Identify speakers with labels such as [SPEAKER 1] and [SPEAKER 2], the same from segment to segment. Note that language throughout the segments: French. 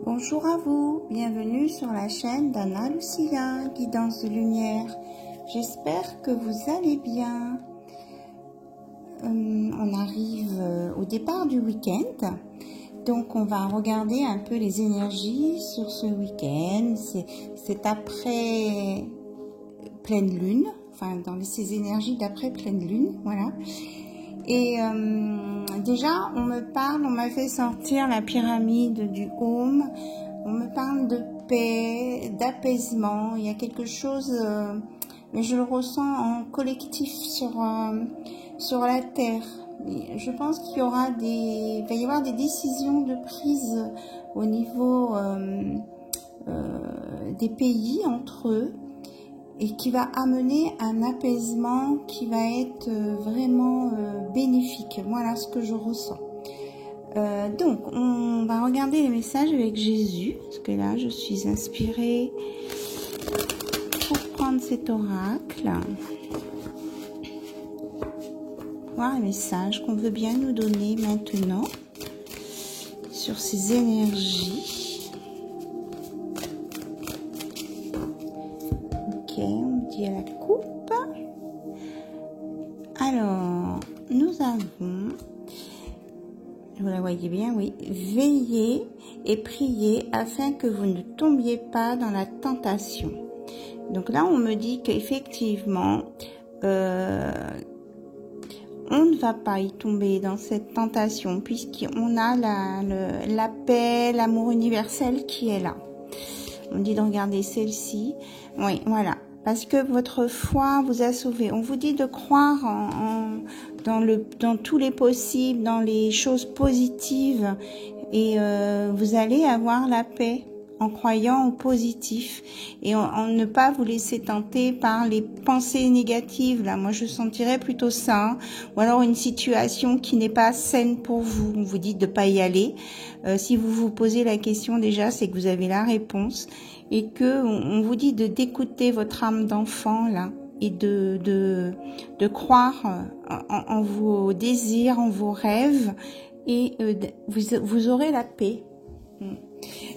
[SPEAKER 1] Bonjour à vous, bienvenue sur la chaîne d'Anna Lucia, Guidance de Lumière. J'espère que vous allez bien. On arrive au départ du week-end, donc on va regarder un peu les énergies sur ce week-end. C'est après pleine lune, enfin dans ces énergies d'après pleine lune, voilà. Et déjà, on m'a fait sortir la pyramide du Home. On me parle de paix, d'apaisement. Il y a quelque chose, mais je le ressens en collectif sur la Terre. Je pense qu'il va y avoir des décisions de prise au niveau des pays entre eux, et qui va amener un apaisement qui va être vraiment bénéfique. Voilà ce que je ressens. Donc, on va regarder les messages avec Jésus, parce que là, je suis inspirée pour prendre cet oracle. Voir les messages qu'on veut bien nous donner maintenant sur ces énergies. On dit à la coupe. Alors, nous avons, vous la voyez bien, oui, veillez et priez afin que vous ne tombiez pas dans la tentation. Donc là, on me dit qu'effectivement, on ne va pas y tomber dans cette tentation puisqu'on a la paix, l'amour universel qui est là. On dit de regarder celle-ci. Oui, voilà. Parce que votre foi vous a sauvé. On vous dit de croire dans tous les possibles, dans les choses positives. Et vous allez avoir la paix en croyant au positif. Et en ne pas vous laisser tenter par les pensées négatives. Là, moi, je sentirais plutôt ça. Hein. Ou alors une situation qui n'est pas saine pour vous. On vous dit de ne pas y aller. Si vous vous posez la question déjà, c'est que vous avez la réponse. Et que on vous dit d'écouter votre âme d'enfant là et de croire en vos désirs, en vos rêves, et vous aurez la paix.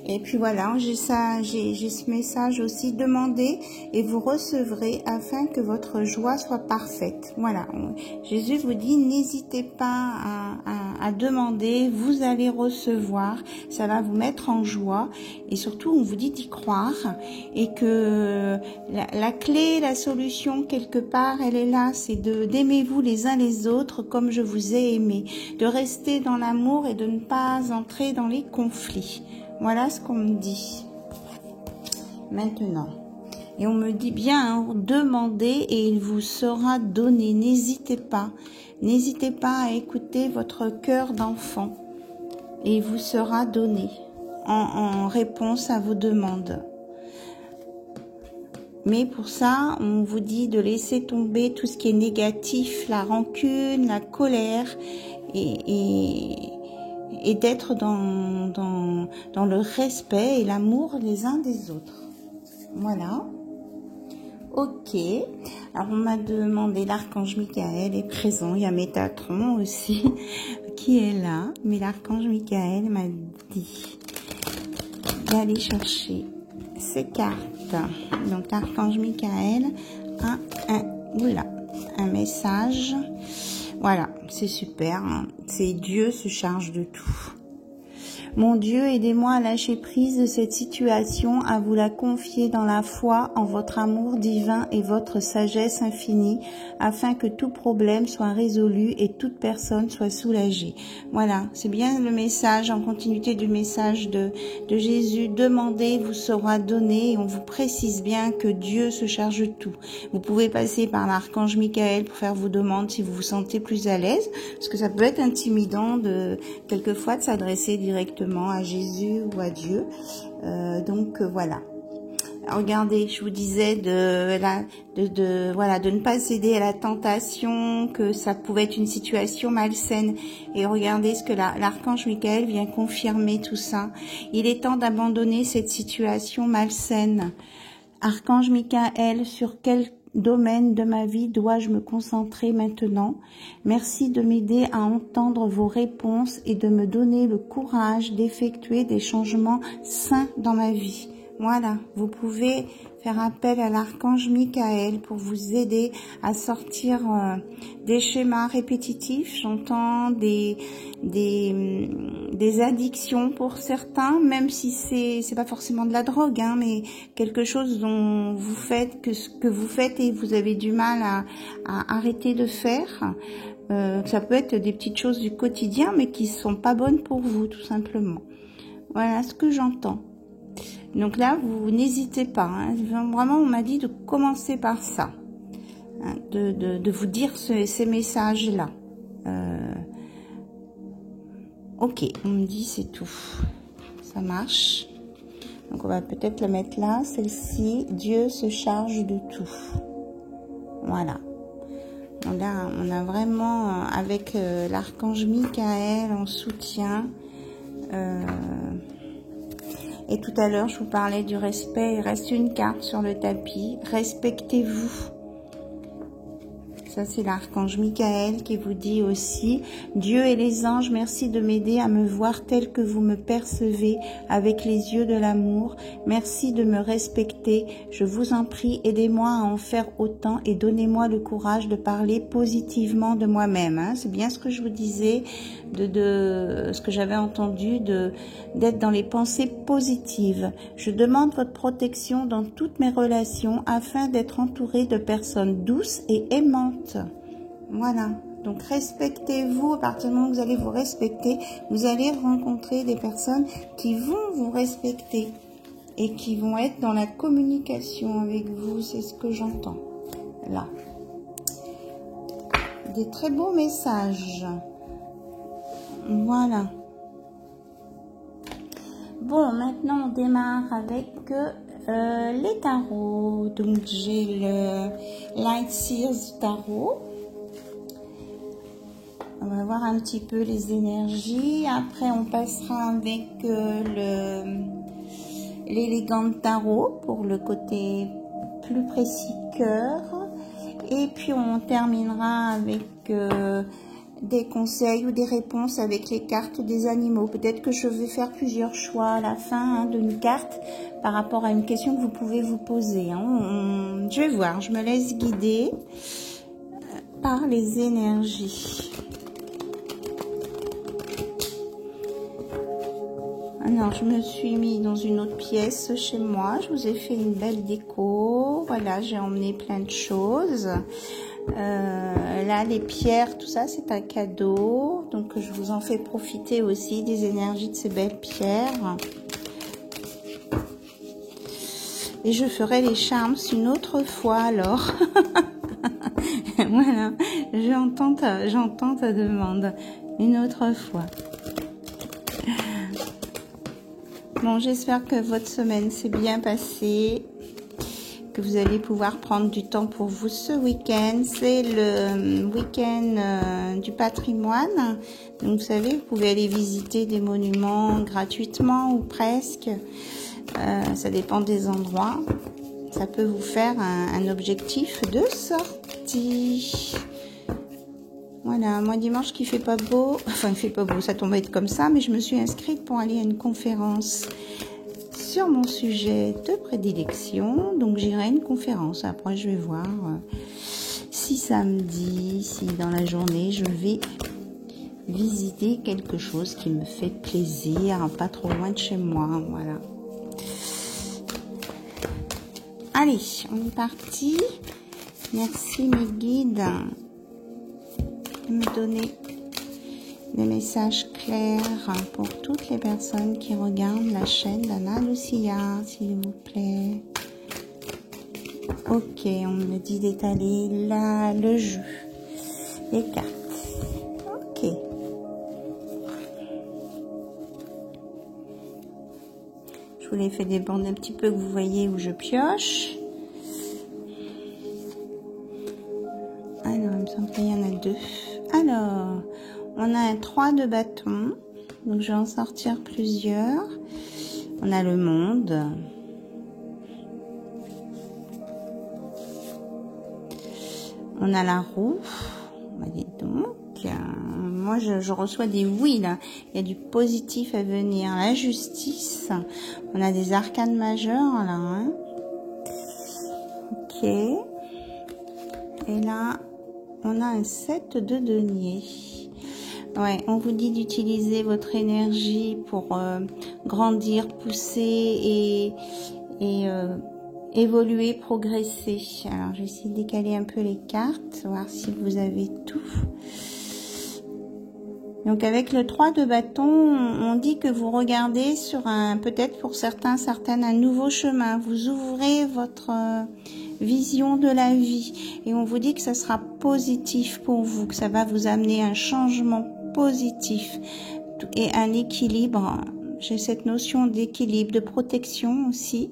[SPEAKER 1] Et puis voilà, j'ai ce message aussi, demandez et vous recevrez afin que votre joie soit parfaite. Voilà, Jésus vous dit, n'hésitez pas à demander, vous allez recevoir, ça va vous mettre en joie, et surtout on vous dit d'y croire, et que la clé, la solution quelque part, elle est là, c'est d'aimer-vous les uns les autres comme je vous ai aimé, de rester dans l'amour et de ne pas entrer dans les conflits. Voilà ce qu'on me dit maintenant. Et on me dit bien, hein, demandez et il vous sera donné. N'hésitez pas à écouter votre cœur d'enfant et il vous sera donné en réponse à vos demandes. Mais pour ça, on vous dit de laisser tomber tout ce qui est négatif, la rancune, la colère et d'être dans le respect et l'amour les uns des autres. Voilà. Ok. Alors, on m'a demandé, l'archange Michael est présent. Il y a Métatron aussi qui est là. Mais l'archange Michael m'a dit d'aller chercher ces cartes. Donc, l'archange Michael a un message. Voilà, c'est super, hein. C'est Dieu se charge de tout. Mon Dieu, aidez-moi à lâcher prise de cette situation, à vous la confier dans la foi en votre amour divin et votre sagesse infinie, afin que tout problème soit résolu et toute personne soit soulagée. Voilà, c'est bien le message, en continuité du message de Jésus. Demandez, vous sera donné, et on vous précise bien que Dieu se charge de tout. Vous pouvez passer par l'archange Michael pour faire vos demandes si vous vous sentez plus à l'aise, parce que ça peut être intimidant quelquefois de s'adresser directement à Jésus ou à Dieu. Donc voilà. Regardez, je vous disais de ne pas céder à la tentation, que ça pouvait être une situation malsaine. Et regardez ce que l'archange Michael vient confirmer tout ça. Il est temps d'abandonner cette situation malsaine. Archange Michael, sur quelle domaine de ma vie dois-je me concentrer maintenant? Merci de m'aider à entendre vos réponses et de me donner le courage d'effectuer des changements sains dans ma vie. Voilà, vous pouvez faire appel à l'archange Michael pour vous aider à sortir des schémas répétitifs. J'entends des addictions pour certains, même si c'est pas forcément de la drogue, hein, mais quelque chose dont vous faites, que vous faites et vous avez du mal à arrêter de faire. Ça peut être des petites choses du quotidien, mais qui sont pas bonnes pour vous, tout simplement. Voilà ce que j'entends. Donc là, vous n'hésitez pas. Hein. Vraiment, on m'a dit de commencer par ça. Hein, de vous dire ces messages-là. Ok, on me dit c'est tout. Ça marche. Donc on va peut-être la mettre là. Celle-ci, Dieu se charge de tout. Voilà. Donc là, on a vraiment, avec l'archange Michael en soutien... Et tout à l'heure, je vous parlais du respect. Il reste une carte sur le tapis. Respectez-vous. Ça, c'est l'archange Michael qui vous dit aussi: Dieu et les anges, merci de m'aider à me voir tel que vous me percevez, avec les yeux de l'amour. Merci de me respecter. Je vous en prie, aidez-moi à en faire autant et donnez-moi le courage de parler positivement de moi-même. Hein. C'est bien ce que je vous disais, de ce que j'avais entendu, d'être dans les pensées positives. Je demande votre protection dans toutes mes relations afin d'être entourée de personnes douces et aimantes. Voilà, donc respectez-vous. À partir du moment où vous allez vous respecter, vous allez rencontrer des personnes qui vont vous respecter et qui vont être dans la communication avec vous. C'est ce que j'entends là. Des très beaux messages. Voilà. Bon, maintenant on démarre avec les tarots. Donc j'ai le Light Seers Tarot. On va voir un petit peu les énergies. Après on passera avec l'Elegant Tarot pour le côté plus précis cœur. Et puis on terminera avec des conseils ou des réponses avec les cartes des animaux. Peut-être que je vais faire plusieurs choix à la fin d'une carte par rapport à une question que vous pouvez vous poser. Hein. Je vais voir, je me laisse guider par les énergies. Alors, je me suis mis dans une autre pièce chez moi. Je vous ai fait une belle déco. Voilà, j'ai emmené plein de choses. Là, les pierres, tout ça, c'est un cadeau. Donc, je vous en fais profiter aussi des énergies de ces belles pierres. Et je ferai les charms une autre fois, alors. Voilà, j'entends ta demande une autre fois. Bon, j'espère que votre semaine s'est bien passée, que vous allez pouvoir prendre du temps pour vous ce week-end. C'est le week-end du patrimoine. Donc, vous savez, vous pouvez aller visiter des monuments gratuitement ou presque. Ça dépend des endroits. Ça peut vous faire un objectif de sortie. Voilà, moi dimanche qui fait pas beau, enfin il fait pas beau, ça tombe à être comme ça, mais je me suis inscrite pour aller à une conférence sur mon sujet de prédilection, donc j'irai à une conférence. Après je vais voir si samedi, si dans la journée je vais visiter quelque chose qui me fait plaisir, pas trop loin de chez moi, voilà. Allez, on est parti. Merci mes guides de me donner des messages clairs pour toutes les personnes qui regardent la chaîne d'Anna Lucia, s'il vous plaît. Ok, on me dit d'étaler là le jeu, les cartes. Ok. Je vous les fais déborder un petit peu, que vous voyez où je pioche. Alors, il me semble qu'il y en a deux. Alors, on a un 3 de bâton. Donc, je vais en sortir plusieurs. On a le monde. On a la roue. Bah, dis donc. Moi, je reçois des oui, là. Il y a du positif à venir. La justice. On a des arcanes majeures, là. Hein. Ok. Et là, on a un 7 de denier. Ouais, on vous dit d'utiliser votre énergie pour grandir, pousser et évoluer, progresser. Alors, je vais essayer de décaler un peu les cartes, voir si vous avez tout. Donc, avec le 3 de bâton, on dit que vous regardez sur un, peut-être pour certains, certaines, un nouveau chemin. Vous ouvrez votre vision de la vie et on vous dit que ça sera positif pour vous, que ça va vous amener un changement positif et un équilibre. J'ai cette notion d'équilibre, de protection aussi.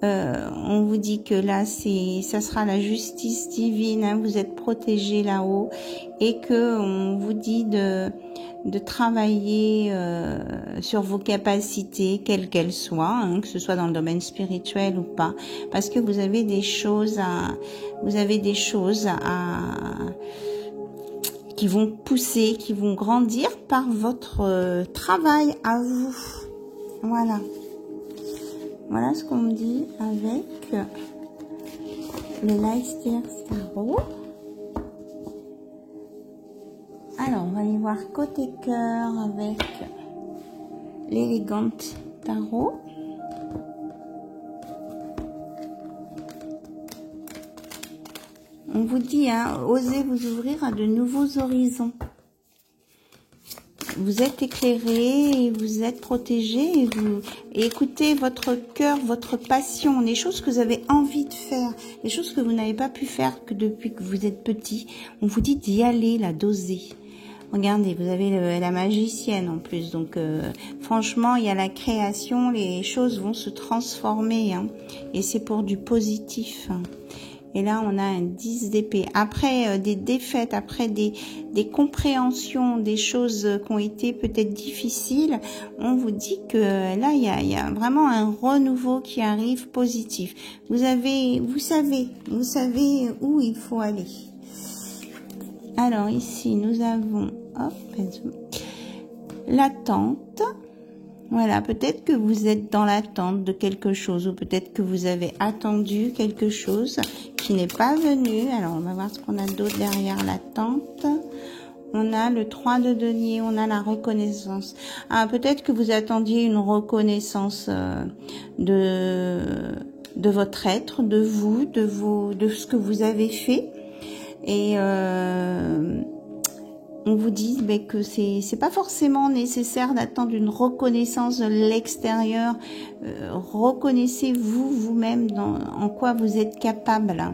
[SPEAKER 1] On vous dit que là, ça sera la justice divine, hein, vous êtes protégés là-haut et que on vous dit de travailler sur vos capacités, quelles qu'elles soient, hein, que ce soit dans le domaine spirituel ou pas, parce que vous avez des choses qui vont pousser, qui vont grandir par votre travail à vous. Voilà. Voilà ce qu'on me dit avec le Leicester Tarot. Alors, on va aller voir côté cœur avec l'Elegant Tarot. On vous dit, hein, osez vous ouvrir à de nouveaux horizons. Vous êtes éclairé, et vous êtes protégé, et écoutez votre cœur, votre passion, les choses que vous avez envie de faire, les choses que vous n'avez pas pu faire que depuis que vous êtes petit. On vous dit d'y aller, là, d'oser. Regardez, vous avez la magicienne en plus, donc franchement, il y a la création, les choses vont se transformer, hein, et c'est pour du positif. Hein. Et là, on a un 10 d'épée. Après des défaites, après des compréhensions, des choses qui ont été peut-être difficiles, on vous dit que là, il y a vraiment un renouveau qui arrive positif. Vous savez où il faut aller. Alors ici, nous avons l'attente. Voilà, peut-être que vous êtes dans l'attente de quelque chose ou peut-être que vous avez attendu quelque chose qui n'est pas venu. Alors, on va voir ce qu'on a d'autre derrière l'attente. On a le 3 de denier, on a la reconnaissance. Ah, peut-être que vous attendiez une reconnaissance de votre être, de vous, de ce que vous avez fait. Et on vous dit que c'est pas forcément nécessaire d'attendre une reconnaissance de l'extérieur. Reconnaissez-vous vous-même en quoi vous êtes capable.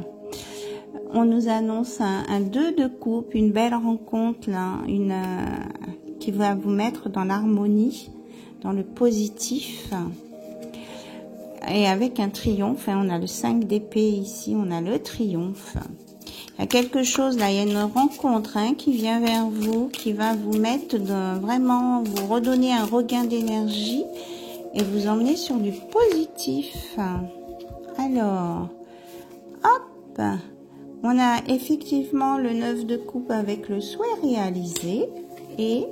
[SPEAKER 1] On nous annonce un 2 de coupe, une belle rencontre là, qui va vous mettre dans l'harmonie, dans le positif. Et avec un triomphe, hein, on a le 5 d'épée ici, on a le triomphe. Il y a quelque chose là, il y a une rencontre qui vient vers vous, qui va vous mettre vraiment, vous redonner un regain d'énergie et vous emmener sur du positif. Alors, hop, on a effectivement le 9 de coupe avec le souhait réalisé et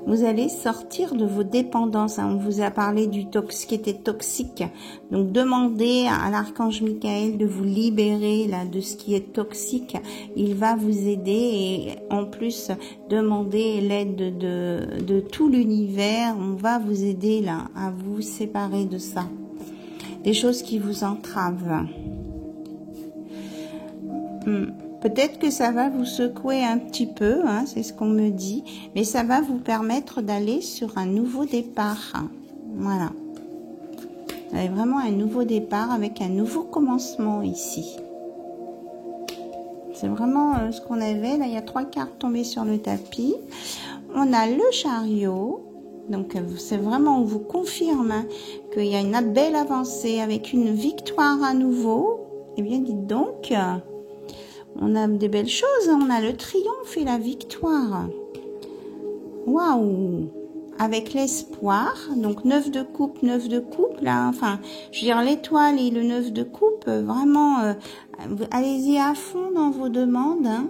[SPEAKER 1] vous allez sortir de vos dépendances. On vous a parlé du ce qui était toxique. Donc, demandez à l'archange Michael de vous libérer là de ce qui est toxique. Il va vous aider et en plus, demandez l'aide de tout l'univers. On va vous aider là à vous séparer de ça. Des choses qui vous entravent. Peut-être que ça va vous secouer un petit peu, hein, c'est ce qu'on me dit, mais ça va vous permettre d'aller sur un nouveau départ. Voilà. Vous avez vraiment un nouveau départ avec un nouveau commencement ici. C'est vraiment ce qu'on avait. Là, il y a 3 cartes tombées sur le tapis. On a le chariot. Donc, c'est vraiment, on vous confirme qu'il y a une belle avancée avec une victoire à nouveau. Eh bien, dites donc... on a des belles choses, on a le triomphe et la victoire. Waouh! avec l'espoir. Donc 9 de coupe, 9 de coupe, là, enfin, je veux dire, l'étoile et le 9 de coupe, vraiment, allez-y à fond dans vos demandes, hein.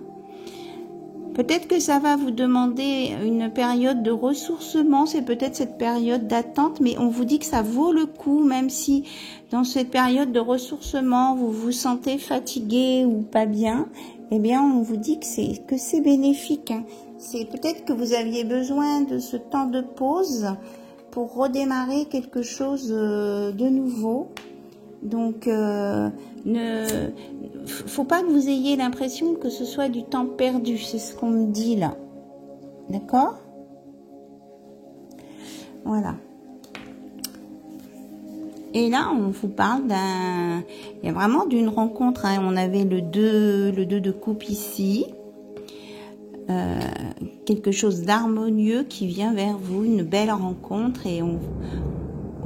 [SPEAKER 1] Peut-être que ça va vous demander une période de ressourcement, c'est peut-être cette période d'attente, mais on vous dit que ça vaut le coup, même si dans cette période de ressourcement, vous vous sentez fatigué ou pas bien, eh bien, on vous dit que c'est bénéfique, hein. C'est peut-être que vous aviez besoin de ce temps de pause pour redémarrer quelque chose de nouveau. Donc, faut pas que vous ayez l'impression que ce soit du temps perdu, c'est ce qu'on me dit là. D'accord? Voilà. Et là, on vous parle il y a vraiment d'une rencontre, hein. On avait le 2 de coupe ici. Quelque chose d'harmonieux qui vient vers vous, une belle rencontre et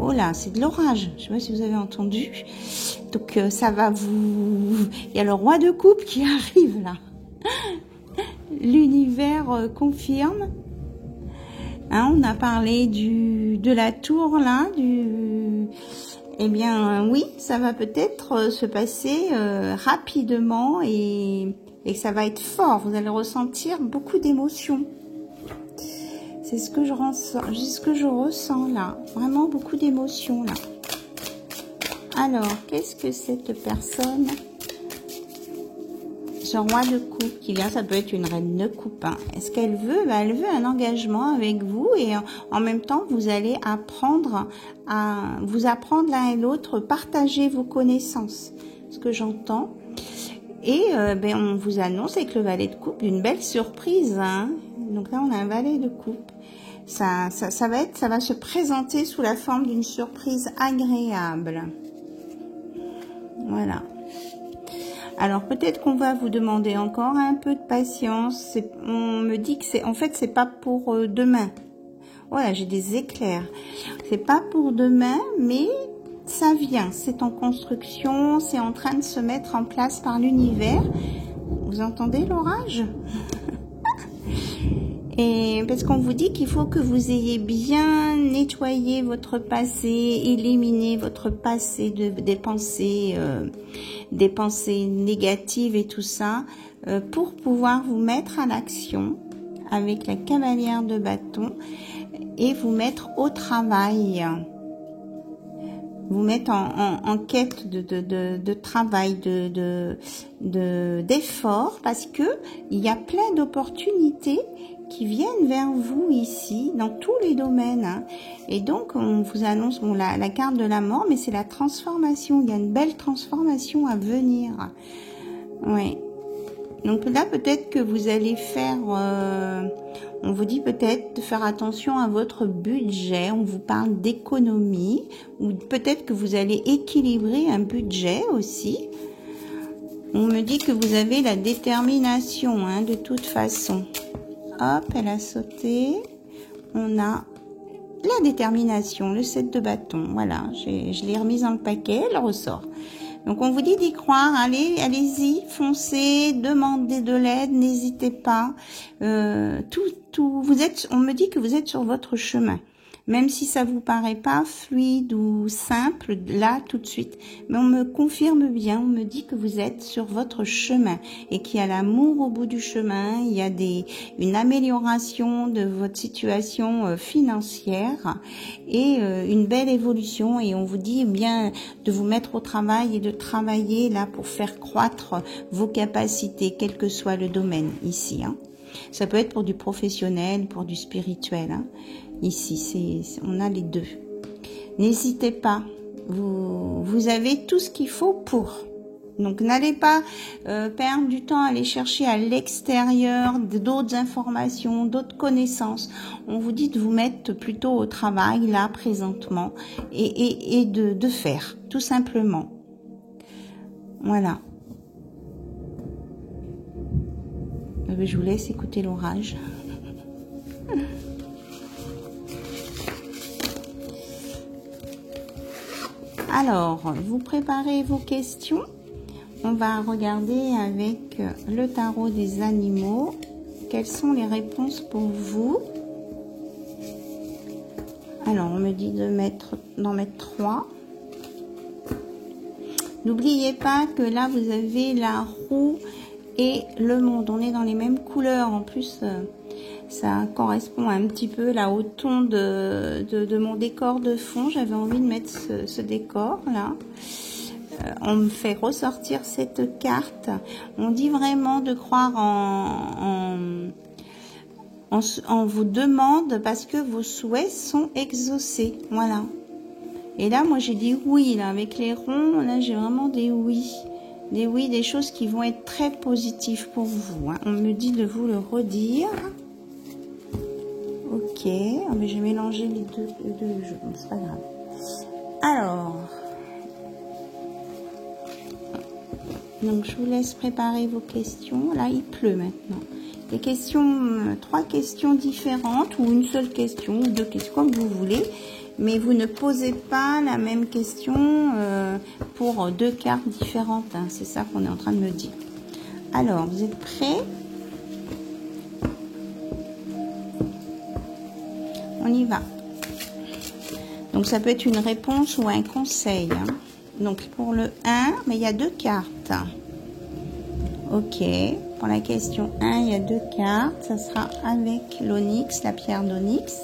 [SPEAKER 1] oh là, c'est de l'orage. Je sais pas si vous avez entendu. Donc ça va vous... Il y a le roi de coupe qui arrive là. L'univers confirme. Hein, on a parlé de la tour là, Eh bien oui, ça va peut-être se passer rapidement et ça va être fort. Vous allez ressentir beaucoup d'émotions. C'est ce que je ressens là. Vraiment beaucoup d'émotions là. Alors, qu'est-ce que cette personne, ce roi de coupe qui vient, ça peut être une reine de coupe, hein. Est-ce qu'elle veut? Elle veut un engagement avec vous et en même temps, vous allez apprendre l'un et l'autre, partager vos connaissances. Ce que j'entends. Et on vous annonce avec le valet de coupe une belle surprise, hein. Donc là, on a un valet de coupe. Ça va se présenter sous la forme d'une surprise agréable. Voilà. Alors peut-être qu'on va vous demander encore un peu de patience. On me dit que c'est pas pour demain. Voilà, j'ai des éclairs. C'est pas pour demain, mais ça vient. C'est en construction, c'est en train de se mettre en place par l'univers. Vous entendez l'orage? Et parce qu'on vous dit qu'il faut que vous ayez bien nettoyé votre passé, éliminé votre passé des pensées négatives et tout ça, pour pouvoir vous mettre à l'action avec la cavalière de bâton et vous mettre au travail. Vous mettre en quête de travail, d'effort, parce que il y a plein d'opportunités qui viennent vers vous ici, dans tous les domaines, hein. Et donc, on vous annonce la carte de la mort, mais c'est la transformation. Il y a une belle transformation à venir. Ouais. Donc là, peut-être que vous allez faire... on vous dit peut-être de faire attention à votre budget. On vous parle d'économie. Ou peut-être que vous allez équilibrer un budget aussi. On me dit que vous avez la détermination, hein, de toute façon. Hop, elle a sauté. On a la détermination, le 7 de bâton. Voilà, je l'ai remise dans le paquet, elle ressort. Donc, on vous dit d'y croire. Allez-y, foncez, demandez de l'aide, n'hésitez pas. On me dit que vous êtes sur votre chemin. Même si ça vous paraît pas fluide ou simple, là, tout de suite. Mais on me confirme bien, on me dit que vous êtes sur votre chemin et qu'il y a l'amour au bout du chemin, il y a une amélioration de votre situation financière et une belle évolution. Et on vous dit bien de vous mettre au travail et de travailler là pour faire croître vos capacités, quel que soit le domaine ici, hein. Ça peut être pour du professionnel, pour du spirituel, hein. Ici, on a les deux. N'hésitez pas. Vous avez tout ce qu'il faut pour. Donc, n'allez pas perdre du temps à aller chercher à l'extérieur d'autres informations, d'autres connaissances. On vous dit de vous mettre plutôt au travail, là, présentement, et de faire, tout simplement. Voilà. Je vous laisse écouter l'orage. Alors, vous préparez vos questions. On va regarder avec le tarot des animaux. Quelles sont les réponses pour vous? Alors, on me dit d'en mettre 3. N'oubliez pas que là, vous avez la roue et le monde. On est dans les mêmes couleurs. En plus, ça correspond un petit peu là au ton de mon décor de fond. J'avais envie de mettre ce décor là. On me fait ressortir cette carte. On dit vraiment de croire on vous demande parce que vos souhaits sont exaucés. Voilà. Et là, moi, j'ai dit oui. Là, avec les ronds, là, j'ai vraiment des oui. Des oui, des choses qui vont être très positives pour vous. Hein. On me dit de vous le redire. Ok. Oh, mais j'ai mélangé les deux jeux. Bon, c'est pas grave. Alors. Donc, je vous laisse préparer vos questions. Là, il pleut maintenant. Des questions, 3 questions différentes ou une seule question ou 2 questions, comme vous voulez. Mais vous ne posez pas la même question pour 2 cartes différentes. Hein. C'est ça qu'on est en train de me dire. Alors, vous êtes prêts? On y va. Donc, ça peut être une réponse ou un conseil. Hein. Donc, pour le 1, mais il y a 2 cartes. Ok. Pour la question 1, il y a 2 cartes. Ça sera avec l'onyx, la pierre d'onyx.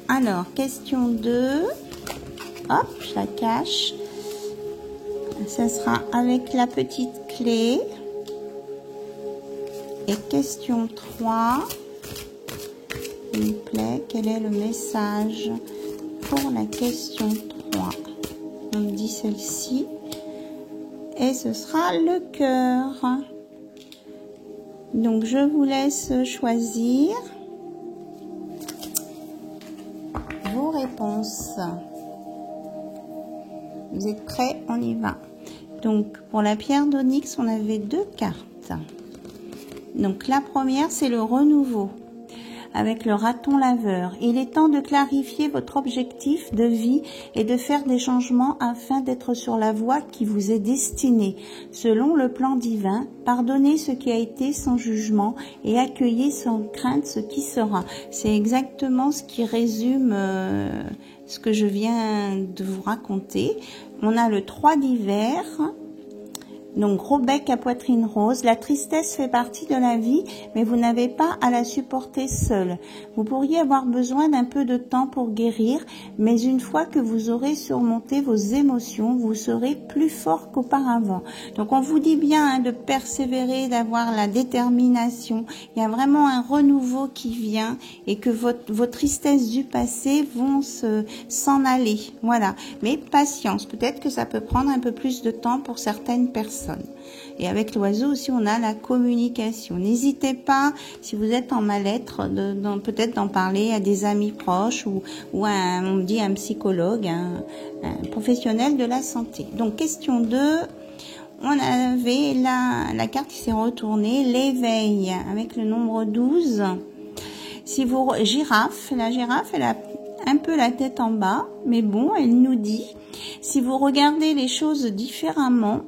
[SPEAKER 1] Alors, question 2. Hop, je la cache. Ça sera avec la petite clé. Et question 3. S'il vous plaît, quel est le message pour la question 3? On me dit celle-ci. Et ce sera le cœur. Donc, je vous laisse choisir vos réponses. Vous êtes prêts? On y va. Donc, pour la pierre d'onyx, on avait 2 cartes. Donc, la première, c'est le renouveau avec le raton laveur. Il est temps de clarifier votre objectif de vie et de faire des changements afin d'être sur la voie qui vous est destinée. Selon le plan divin, pardonnez ce qui a été sans jugement et accueillez sans crainte ce qui sera. C'est exactement ce qui résume ce que je viens de vous raconter. On a le 3 d'hiver. Donc, gros bec à poitrine rose. La tristesse fait partie de la vie, mais vous n'avez pas à la supporter seul. Vous pourriez avoir besoin d'un peu de temps pour guérir, mais une fois que vous aurez surmonté vos émotions, vous serez plus fort qu'auparavant. Donc, on vous dit bien hein, de persévérer, d'avoir la détermination. Il y a vraiment un renouveau qui vient et que vos tristesses du passé vont s'en aller. Voilà. Mais patience. Peut-être que ça peut prendre un peu plus de temps pour certaines personnes. Et avec l'oiseau aussi, on a la communication. N'hésitez pas, si vous êtes en mal-être, peut-être d'en parler à des amis proches ou on me dit un psychologue, un professionnel de la santé. Donc, question 2, on avait la carte qui s'est retournée, l'éveil, avec le nombre 12. Si vous, la girafe, elle a un peu la tête en bas, mais bon, elle nous dit, si vous regardez les choses différemment,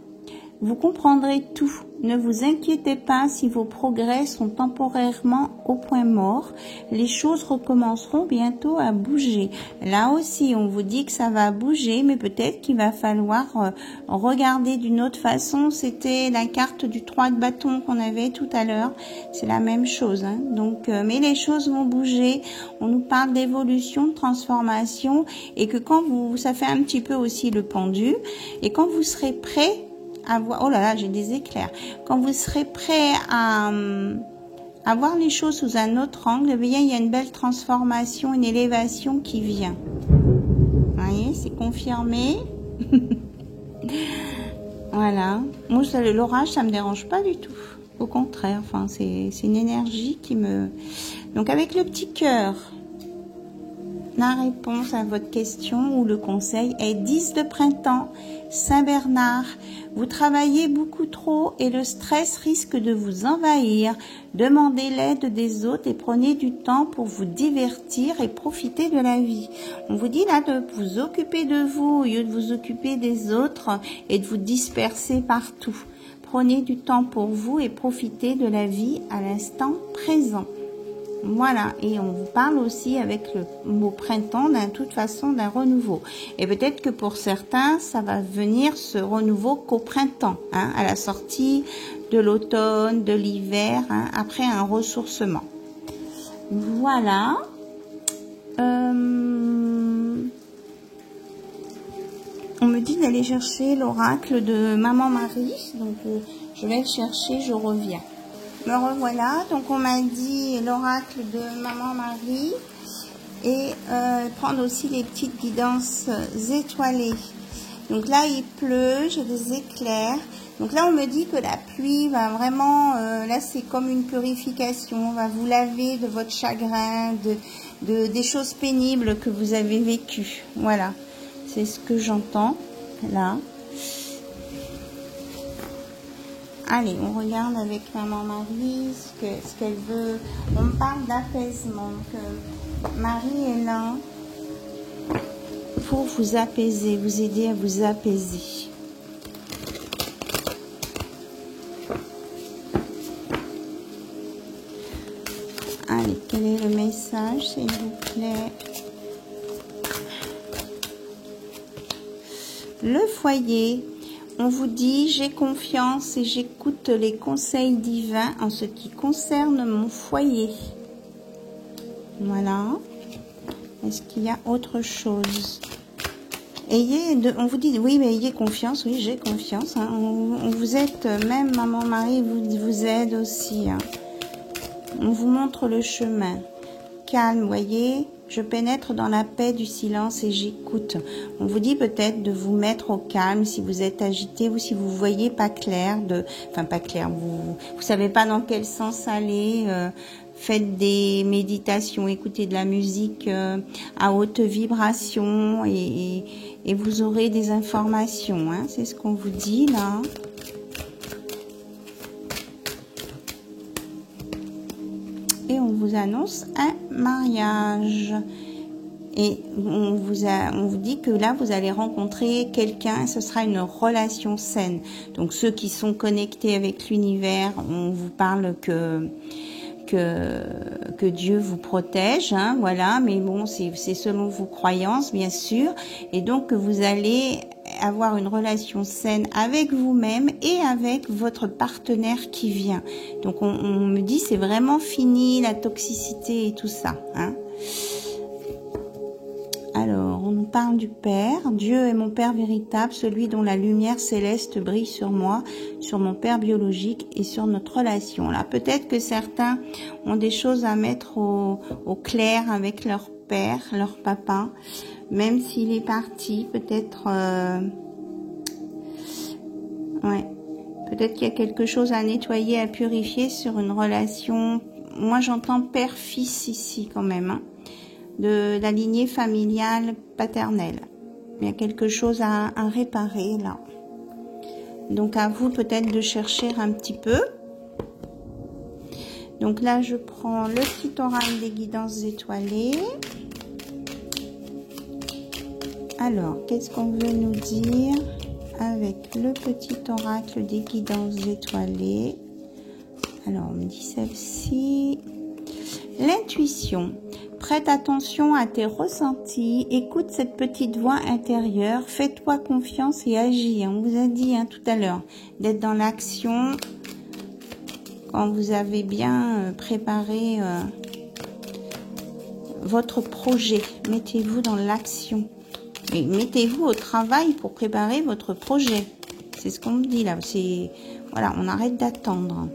[SPEAKER 1] vous comprendrez tout. Ne vous inquiétez pas si vos progrès sont temporairement au point mort. Les choses recommenceront bientôt à bouger. Là aussi, on vous dit que ça va bouger, mais peut-être qu'il va falloir regarder d'une autre façon. C'était la carte du 3 de bâton qu'on avait tout à l'heure. C'est la même chose. Hein. Donc, mais les choses vont bouger. On nous parle d'évolution, de transformation, et que quand ça fait un petit peu aussi le pendu, et quand vous serez prêt à voir, oh là là, j'ai des éclairs. Quand vous serez prêt à voir les choses sous un autre angle, eh bien, il y a une belle transformation, une élévation qui vient. Vous voyez, c'est confirmé. Voilà. Moi, l'orage, ça me dérange pas du tout. Au contraire, enfin, c'est une énergie qui me... Donc, avec le petit cœur, la réponse à votre question ou le conseil est 10 de printemps, Saint-Bernard. Vous travaillez beaucoup trop et le stress risque de vous envahir. Demandez l'aide des autres et prenez du temps pour vous divertir et profiter de la vie. On vous dit là de vous occuper de vous au lieu de vous occuper des autres et de vous disperser partout. Prenez du temps pour vous et profitez de la vie à l'instant présent. Voilà, et on vous parle aussi avec le mot printemps, de toute façon, d'un renouveau. Et peut-être que pour certains, ça va venir ce renouveau qu'au printemps, hein, à la sortie de l'automne, de l'hiver, hein, après un ressourcement. Voilà. On me dit d'aller chercher l'oracle de Maman Marie, donc je vais le chercher, je reviens. Me revoilà, donc on m'a dit l'oracle de Maman Marie et prendre aussi les petites guidances étoilées. Donc là il pleut, j'ai des éclairs. Donc là on me dit que la pluie va vraiment, là c'est comme une purification, on va vous laver de votre chagrin, des choses pénibles que vous avez vécues. Voilà, c'est ce que j'entends là. Allez, on regarde avec Maman Marie ce qu'elle veut. On parle d'apaisement. Marie est là pour vous apaiser, vous aider à vous apaiser. Allez, quel est le message, s'il vous plaît? Le foyer. On vous dit, j'ai confiance et j'écoute les conseils divins en ce qui concerne mon foyer. Voilà. Est-ce qu'il y a autre chose? On vous dit, oui, mais ayez confiance. Oui, j'ai confiance. Hein. On vous aide, même Maman Marie vous aide aussi. Hein. On vous montre le chemin. Calme, voyez. Je pénètre dans la paix du silence et j'écoute. On vous dit peut-être de vous mettre au calme si vous êtes agité ou si vous voyez pas clair, enfin pas clair, vous savez pas dans quel sens aller. Faites des méditations, écoutez de la musique à haute vibration et vous aurez des informations. Hein, c'est ce qu'on vous dit là. Et on vous annonce un mariage. Et on vous dit que là, vous allez rencontrer quelqu'un, ce sera une relation saine. Donc, ceux qui sont connectés avec l'univers, on vous parle que Dieu vous protège, hein, voilà. Mais bon, c'est selon vos croyances, bien sûr. Et donc, vous allez avoir une relation saine avec vous-même et avec votre partenaire qui vient. Donc, on me dit, c'est vraiment fini, la toxicité et tout ça, hein. Alors, on nous parle du Père. Dieu est mon Père véritable, celui dont la lumière céleste brille sur moi, sur mon Père biologique et sur notre relation. Là, peut-être que certains ont des choses à mettre au clair avec leur père, leur papa, même s'il est parti, peut-être... ouais, peut-être qu'il y a quelque chose à nettoyer, à purifier sur une relation... Moi, j'entends père-fils ici quand même, hein. De la lignée familiale paternelle. Il y a quelque chose à réparer là. Donc à vous peut-être de chercher un petit peu. Donc là je prends le petit oracle des guidances étoilées. Alors qu'est-ce qu'on veut nous dire avec le petit oracle des guidances étoilées? Alors on me dit celle-ci. L'intuition. Prête attention à tes ressentis, écoute cette petite voix intérieure, fais-toi confiance et agis. On vous a dit tout à l'heure d'être dans l'action quand vous avez bien préparé votre projet. Mettez-vous dans l'action et mettez-vous au travail pour préparer votre projet. C'est ce qu'on me dit là. Voilà, on arrête d'attendre.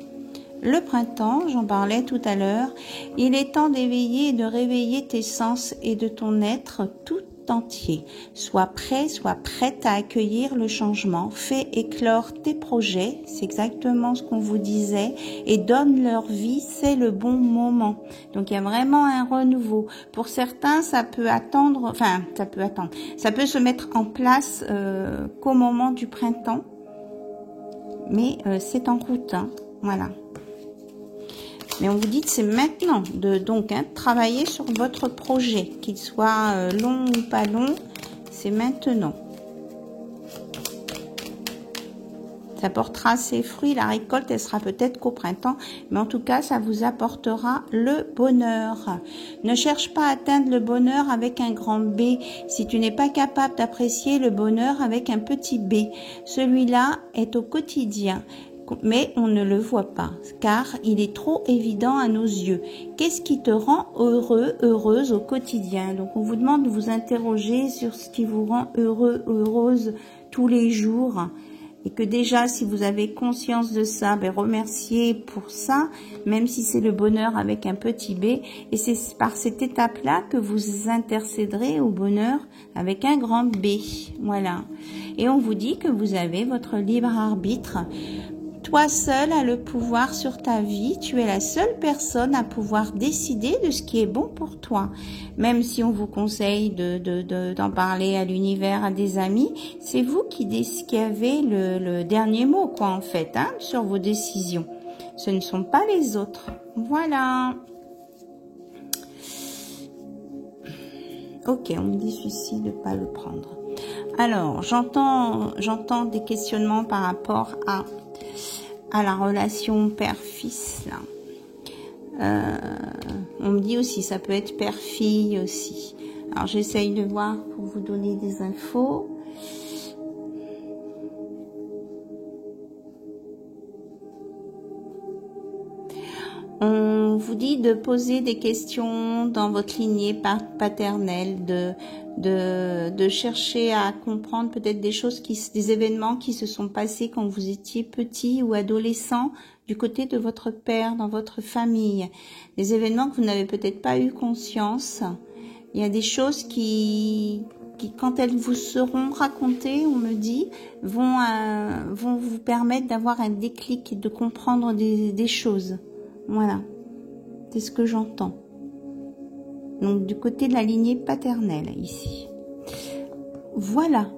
[SPEAKER 1] Le printemps, j'en parlais tout à l'heure, il est temps d'éveiller et de réveiller tes sens et de ton être tout entier. Sois prêt, sois prête à accueillir le changement. Fais éclore tes projets, c'est exactement ce qu'on vous disait, et donne leur vie, c'est le bon moment. Donc il y a vraiment un renouveau. Pour certains, ça peut attendre, enfin ça peut se mettre en place qu'au moment du printemps, mais c'est en route, hein, voilà. Mais on vous dit que c'est maintenant de travailler sur votre projet, qu'il soit long ou pas long, c'est maintenant. Ça portera ses fruits, la récolte, elle sera peut-être qu'au printemps, mais en tout cas, ça vous apportera le bonheur. Ne cherche pas à atteindre le bonheur avec un grand B, si tu n'es pas capable d'apprécier le bonheur avec un petit B. Celui-là est au quotidien, mais on ne le voit pas, car il est trop évident à nos yeux. Qu'est-ce qui te rend heureux, heureuse au quotidien? Donc, on vous demande de vous interroger sur ce qui vous rend heureux, heureuse tous les jours. Et que déjà, si vous avez conscience de ça, ben remerciez pour ça, même si c'est le bonheur avec un petit B. Et c'est par cette étape-là que vous intercéderez au bonheur avec un grand B. Voilà. Et on vous dit que vous avez votre libre arbitre. Toi seul as le pouvoir sur ta vie. Tu es la seule personne à pouvoir décider de ce qui est bon pour toi. Même si on vous conseille d'en parler à l'univers, à des amis, c'est vous qui avez le dernier mot, quoi, en fait, hein, sur vos décisions. Ce ne sont pas les autres. Voilà. Ok, on me dit ceci de ne pas le prendre. Alors, j'entends des questionnements par rapport à la relation père-fils, là. On me dit aussi, ça peut être père-fille aussi. Alors, j'essaye de voir pour vous donner des infos. On vous dit de poser des questions dans votre lignée paternelle, de chercher à comprendre peut-être des événements qui se sont passés quand vous étiez petit ou adolescent du côté de votre père, dans votre famille. Des événements que vous n'avez peut-être pas eu conscience. Il y a des choses qui quand elles vous seront racontées, on me dit, vont vous permettre d'avoir un déclic et de comprendre des choses. Voilà, c'est ce que j'entends. Donc, du côté de la lignée paternelle, ici. Voilà.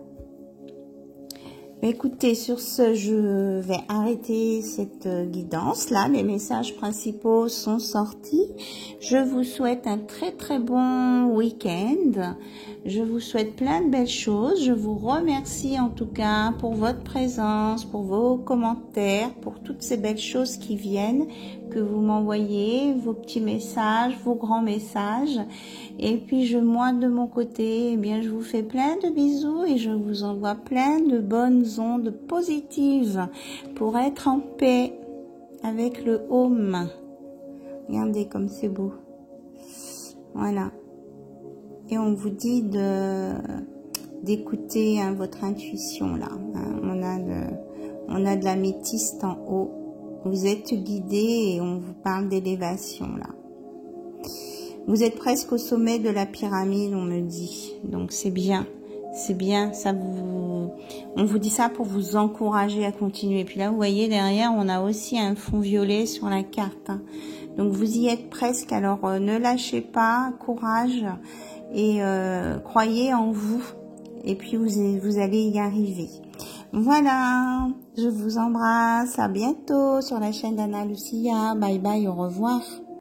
[SPEAKER 1] Écoutez, sur ce, je vais arrêter cette guidance. Là, les messages principaux sont sortis. Je vous souhaite un très très bon week-end. Je vous souhaite plein de belles choses. Je vous remercie en tout cas pour votre présence, pour vos commentaires, pour toutes ces belles choses qui viennent, que vous m'envoyez, vos petits messages, vos grands messages. Et puis moi de mon côté, eh bien je vous fais plein de bisous et je vous envoie plein de bonnes ondes positives pour être en paix avec le home. Regardez comme c'est beau. Voilà. Et on vous dit d'écouter hein, votre intuition là. On a de l'améthyste en haut. Vous êtes guidé et on vous parle d'élévation là. Vous êtes presque au sommet de la pyramide, on me dit. Donc c'est bien. C'est bien. On vous dit ça pour vous encourager à continuer. Puis là, vous voyez derrière, on a aussi un fond violet sur la carte. Hein. Donc vous y êtes presque. Alors ne lâchez pas, courage et croyez en vous. Et puis vous allez y arriver. Voilà. Je vous embrasse. À bientôt sur la chaîne d'Anna Lucia. Bye bye. Au revoir.